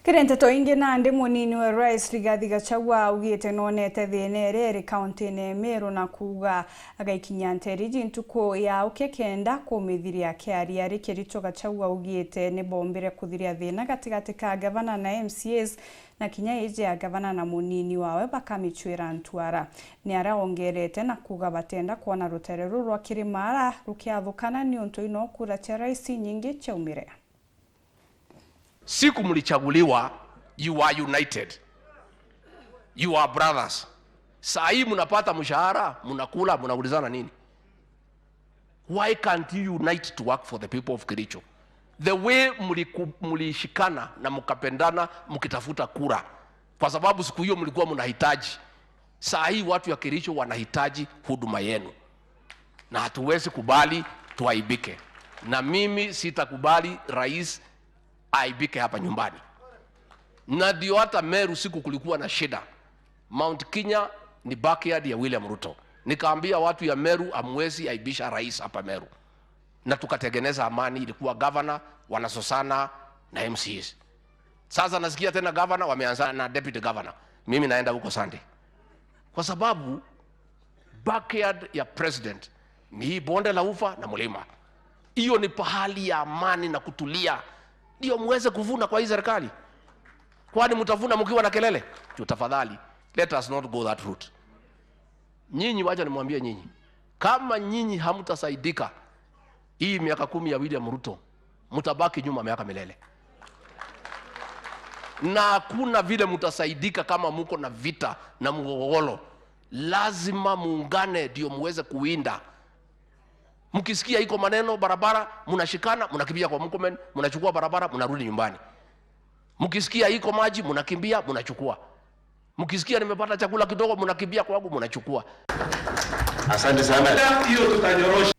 Kirente to ingi nandi munini wa RAIS Rigathi Gachagua augite nonete thine riri kaunti-ini MERU na KUUGA agaikinya NTAIRA ntuku ya ukekenda kumithiria kiaria rikirito. Gachagua augite ni bombire kuthiria thina gatigati ka gavana na MCAs na kinya ije ya gavana na munini wawe bakamichwira ntwara. Ni araongerete na KUUGA batenda kuona rutere rwa kirimara rukiathukana ni untu ino kura cha RAIS nyingi chaumire. Siku mlichaguliwa, you are united, you are brothers. Saa hii mnapata mshahara, mnakula, mnaulizana nini? Why can't you unite to work for the people of Kericho? The way mlishikana na mkapendana mkitafuta kura, kwa sababu siku hiyo mlikuwa mnahitaji. Saa hii watu ya Kericho wanahitaji huduma yenu, na hatuwezi kubali tuaibike. Na mimi sitakubali rais aibike hapa nyumbani. Na ndio hata MERU siku kulikuwa na shida. Mount Kenya ni backyard ya William Ruto. Nikaambia watu ya MERU amwezi aibisha rais hapa MERU. Na tukatengeneza amani, ilikuwa governor wanasosana na MCAs. Sasa nasikia tena governor wameanza na deputy governor. Mimi naenda huko Sunday. Kwa sababu backyard ya president ni bonde la ufa na mlima. Hiyo ni pahali ya amani na kutulia. Ndio muweze kuvuna kwa hii serikali. Kwani mtavuna mkiwa na kelele? Tafadhali, let us not go that route. Nyinyi wacha nimwambie nyinyi, kama nyinyi hamtasaidika hii miaka 10 ya William Ruto, mtabaki nyuma miaka milele. Na hakuna vile mtasaidika kama mko na vita na mgogoro. Lazima muungane ndio muweze kuinda. Mkisikia iko maneno barabara, mnashikana, mnakimbia kwa Mkomen, mnachukua barabara, mnarudi nyumbani. Mkisikia iko maji, mnakimbia, mnachukua. Mkisikia nimepata chakula kidogo, mnakimbia kwangu, mnachukua. Asante sana. Hiyo tutanyorosha.